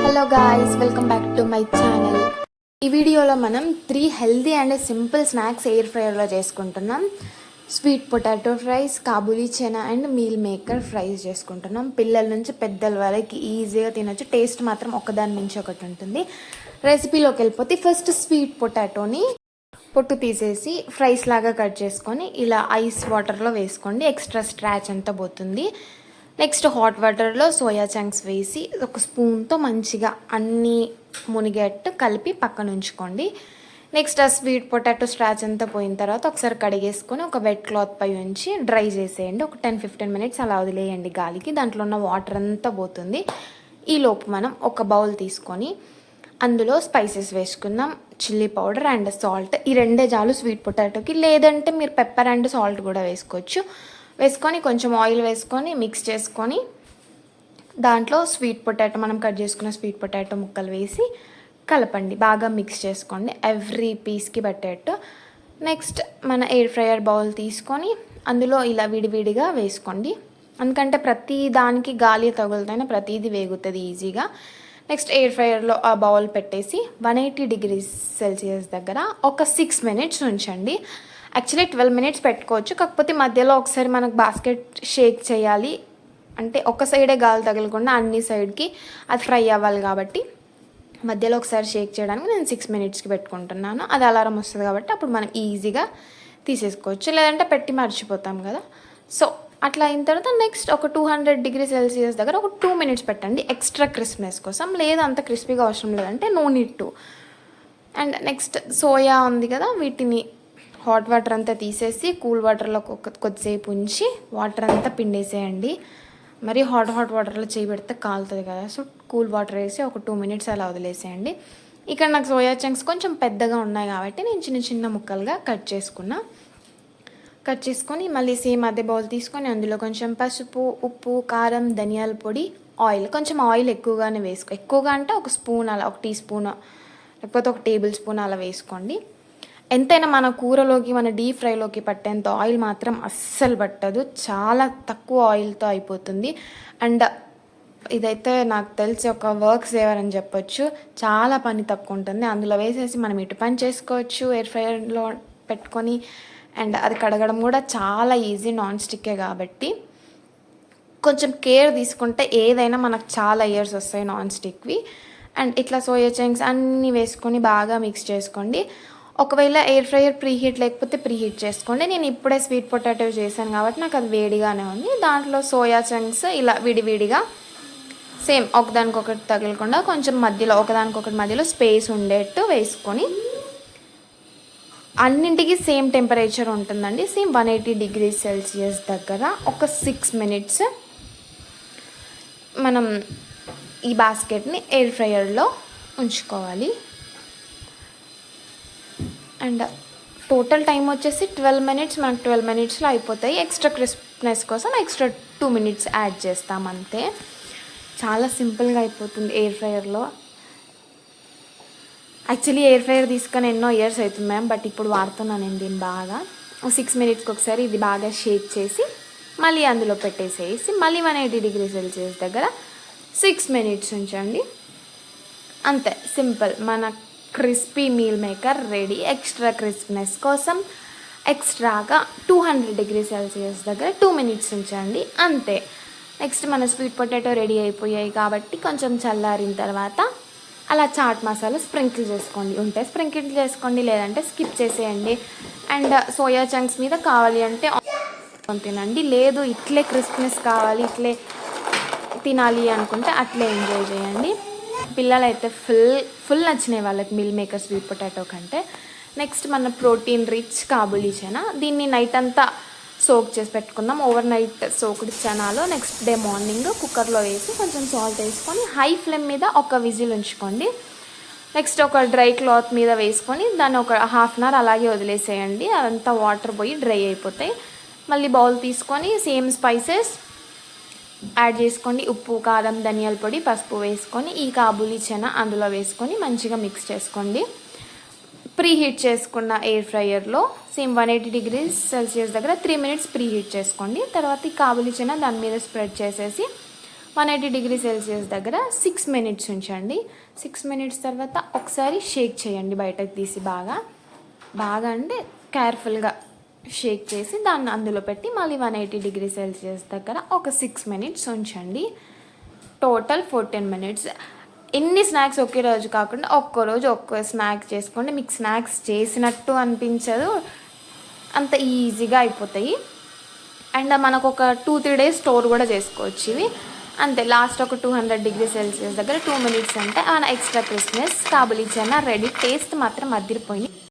Hello guys, welcome back to my channel. ఈ వీడియోలో మనం 3 healthy and simple snacks air ఫ్రైయర్లో చేసుకుంటున్నాం. Sweet potato fries, kabuli chana and meal maker fries చేసుకుంటున్నాం. పిల్లల నుంచి పెద్దల వరకు ఈజీగా తినొచ్చు. టేస్ట్ మాత్రం ఒకదాని మించి ఒకటి ఉంటుంది. రెసిపీలోకి వెళ్ళిపోతే ఫస్ట్ స్వీట్ పొటాటోని పొట్టు తీసేసి ఫ్రైస్ లాగా కట్ చేసుకొని ఇలా ఐస్ వాటర్లో వేసుకోండి. ఎక్స్ట్రా స్క్రాచ్ అంతా పోతుంది. నెక్స్ట్ హాట్ వాటర్లో సోయా చంక్స్ వేసి ఒక స్పూన్తో మంచిగా అన్నీ మునిగేట్టు కలిపి పక్కన ఉంచుకోండి. నెక్స్ట్ ఆ స్వీట్ పొటాటో స్క్రాచ్ అంతా పోయిన తర్వాత ఒకసారి కడిగేసుకొని ఒక వెట్ క్లాత్ పై ఉంచి డ్రై చేసేయండి. ఒక 10-15 మినిట్స్ అలా వదిలేయండి గాలికి. దాంట్లో ఉన్న వాటర్ అంతా పోతుంది. ఈలోపు మనం ఒక బౌల్ తీసుకొని అందులో స్పైసెస్ వేసుకుందాం. చిల్లీ పౌడర్ అండ్ సాల్ట్, ఈ రెండే చాలు స్వీట్ పొటాటోకి. లేదంటే మీరు పెప్పర్ అండ్ సాల్ట్ కూడా వేసుకోవచ్చు. వేసుకొని కొంచెం ఆయిల్ వేసుకొని మిక్స్ చేసుకొని దాంట్లో స్వీట్ పొటాటో, మనం కట్ చేసుకున్న స్వీట్ పొటాటో ముక్కలు వేసి కలపండి. బాగా మిక్స్ చేసుకోండి ఎవ్రీ పీస్కి పట్టేట్టు. నెక్స్ట్ మన ఎయిర్ ఫ్రైయర్ బౌల్ తీసుకొని అందులో ఇలా విడివిడిగా వేసుకోండి. ఎందుకంటే ప్రతి దానికి గాలి తగులుతూనే ప్రతిదీ వేగుతుంది ఈజీగా. నెక్స్ట్ ఎయిర్ ఫ్రైయర్లో ఆ బౌల్ పెట్టేసి 180 degrees Celsius దగ్గర ఒక 6 minutes ఉంచండి. యాక్చువల్లీ 12 minutes పెట్టుకోవచ్చు. కాకపోతే మధ్యలో ఒకసారి మనకు బాస్కెట్ షేక్ చేయాలి అంటే ఒక సైడే గాలి తగలకుండా అన్ని సైడ్కి అది ఫ్రై అవ్వాలి కాబట్టి మధ్యలో ఒకసారి షేక్ చేయడానికి నేను 6 minutesకి పెట్టుకుంటున్నాను. అది అలారం వస్తుంది కాబట్టి అప్పుడు మనం ఈజీగా తీసేసుకోవచ్చు. లేదంటే పెట్టి మర్చిపోతాం కదా. సో అట్లా అయిన తర్వాత నెక్స్ట్ ఒక 200 degrees Celsius దగ్గర ఒక 2 minutes పెట్టండి ఎక్స్ట్రా క్రిస్ప్నెస్ కోసం. లేదు అంత క్రిస్పీగా అవసరం లేదంటే no need to. And next soya ఉంది కదా, వీటిని హాట్ వాటర్ అంతా తీసేసి కూల్ వాటర్లో కొద్దిసేపు ఉంచి వాటర్ అంతా పిండేసేయండి. మరి హాట్ వాటర్లో చేయబెడితే కాలుతుంది కదా. సో కూల్ వాటర్ వేసి ఒక 2 minutes అలా వదిలేసేయండి. ఇక్కడ నాకు సోయా చంక్స్ కొంచెం పెద్దగా ఉన్నాయి కాబట్టి నేను చిన్న చిన్న ముక్కలుగా కట్ చేసుకొని మళ్ళీ సేమ్ అదే బౌల్ తీసుకొని అందులో కొంచెం పసుపు, ఉప్పు, కారం, ధనియాల పొడి, ఆయిల్, కొంచెం ఆయిల్ ఎక్కువగానే ఎక్కువగా అంటే ఒక స్పూన్ అలా, ఒక టీ స్పూన్ లేకపోతే ఒక టేబుల్ స్పూన్ అలా వేసుకోండి. ఎంతైనా మన కూరలోకి, మన డీప్ ఫ్రైలోకి పట్టేంత ఆయిల్ మాత్రం అస్సలు పట్టదు. చాలా తక్కువ ఆయిల్తో అయిపోతుంది. అండ్ ఇదైతే నాకు తెలిసి ఒక వర్క్ సేవర్ అని చెప్పొచ్చు. చాలా పని తక్కువ ఉంటుంది. అందులో వేసేసి మనం ఇటు పని చేసుకోవచ్చు ఎయిర్ ఫ్రైయర్లో పెట్టుకొని. అండ్ అది కడగడం కూడా చాలా ఈజీ, నాన్ స్టిక్కే కాబట్టి కొంచెం కేర్ తీసుకుంటే ఏదైనా మనకు చాలా ఇయర్స్ వస్తాయి నాన్ స్టిక్వి. అండ్ ఇట్లా సోయా చంక్స్ అన్నీ వేసుకొని బాగా మిక్స్ చేసుకోండి. ఒకవేళ ఎయిర్ ఫ్రైయర్ ప్రీహీట్ లేకపోతే ప్రీహీట్ చేసుకోండి. నేను ఇప్పుడే స్వీట్ పొటాటో చేశాను కాబట్టి నాకు అది వేడిగానే ఉంది. దాంట్లో సోయా చంక్స్ ఇలా విడివిడిగా సేమ్ ఒకదానికొకటి తగలకుండా కొంచెం మధ్యలో ఒకదానికొకటి మధ్యలో స్పేస్ ఉండేట్టు వేసుకొని అన్నింటికి సేమ్ టెంపరేచర్ ఉంటుందండి. సేమ్ 180 degrees Celsius దగ్గర ఒక 6 minutes మనం ఈ బాస్కెట్ని ఎయిర్ ఫ్రైయర్లో ఉంచుకోవాలి. అండ్ టోటల్ టైం వచ్చేసి 12 minutes. మనకు 12 minutesలో అయిపోతాయి. ఎక్స్ట్రా క్రిస్ప్నెస్ కోసం ఎక్స్ట్రా 2 minutes యాడ్ చేస్తాం అంతే. చాలా సింపుల్గా అయిపోతుంది ఎయిర్ ఫ్రైయర్లో. యాక్చువల్లీ ఎయిర్ ఫ్రైయర్ తీసుకొని ఎన్నో ఇయర్స్ అవుతుంది మ్యామ్, బట్ ఇప్పుడు వాడుతున్నాను నేను దీన్ని బాగా. 6 minutesకి ఒకసారి ఇది బాగా షేక్ చేసి మళ్ళీ అందులో పెట్టేసేసి మళ్ళీ 180 degrees Celsius దగ్గర 6 minutes ఉంచండి. అంతే, సింపుల్. మన crispy meal maker ready. Extra crispness కోసం ఎక్స్ట్రాగా 200 degrees Celsius దగ్గర 2 minutes ఉంచండి అంతే. నెక్స్ట్ మన స్వీట్ పొటాటో రెడీ అయిపోయాయి కాబట్టి కొంచెం చల్లారిన తర్వాత అలా చాట్ మసాలా స్ప్రింకిల్ చేసుకోండి. ఉంటే స్ప్రింకిల్ చేసుకోండి, లేదంటే స్కిప్ చేసేయండి. అండ్ సోయా చంక్స్ మీద కావాలి అంటే తినండి. లేదు ఇట్లే క్రిస్ప్నెస్ కావాలి, ఇట్లే తినాలి అనుకుంటే అట్లే ఎంజాయ్ చేయండి. పిల్లలైతే ఫుల్ నచ్చినాయి వాళ్ళకి మీల్ మేకర్ స్వీట్ పొటాటో కంటే. నెక్స్ట్ మన ప్రోటీన్ రిచ్ కాబూలీ చనా, దీన్ని నైట్ అంతా సోక్ చేసి పెట్టుకుందాం. ఓవర్ నైట్ సోక్డ్ చనాలో నెక్స్ట్ డే మార్నింగ్ కుక్కర్లో వేసి కొంచెం సాల్ట్ వేసుకొని హై ఫ్లేమ్ మీద ఒక విజిల్ ఉంచుకోండి. నెక్స్ట్ ఒక డ్రై క్లాత్ మీద వేసుకొని దాన్ని ఒక 1/2 hour అలాగే వదిలేసేయండి. అదంతా వాటర్ పోయి డ్రై అయిపోతాయి. మళ్ళీ బౌల్ తీసుకొని సేమ్ స్పైసెస్ యాడ్ చేసుకోండి. ఉప్పు, కారం, ధనియాల పొడి, పసుపు వేసుకొని ఈ కాబూలీ చనా అందులో వేసుకొని మంచిగా మిక్స్ చేసుకోండి. ప్రీహీట్ చేసుకున్న ఎయిర్ ఫ్రైయర్లో సేమ్ 180 degrees Celsius దగ్గర 3 minutes ప్రీహీట్ చేసుకోండి. తర్వాత ఈ కాబూలీ చనా దాని మీద స్ప్రెడ్ చేసేసి 180°C దగ్గర 6 మినిట్స్ ఉంచండి. 6 మినిట్స్ తర్వాత ఒకసారి షేక్ చేయండి, బయటకు తీసి బాగా అంటే కేర్ఫుల్గా షేక్ చేసి దాన్ని అందులో పెట్టి మళ్ళీ 180°C దగ్గర ఒక 6 మినిట్స్ ఉంచండి. Total 14 minutes. ఎన్ని స్నాక్స్ ఒకే రోజు కాకుండా ఒక్కో రోజు ఒక్కో స్నాక్ చేసుకోండి. మీకు స్నాక్స్ చేసినట్టు అనిపించదు, అంత ఈజీగా అయిపోతాయి. అండ్ మనకు ఒక 2-3 డేస్ స్టోర్ కూడా చేసుకోవచ్చు ఇవి. అంతే, లాస్ట్ ఒక 200°C దగ్గర 2 మినిట్స్ అంటే మన ఎక్స్ట్రా క్రిస్మస్ కాబులి చనా రెడీ. టేస్ట్ మాత్రం అదిరిపోయింది.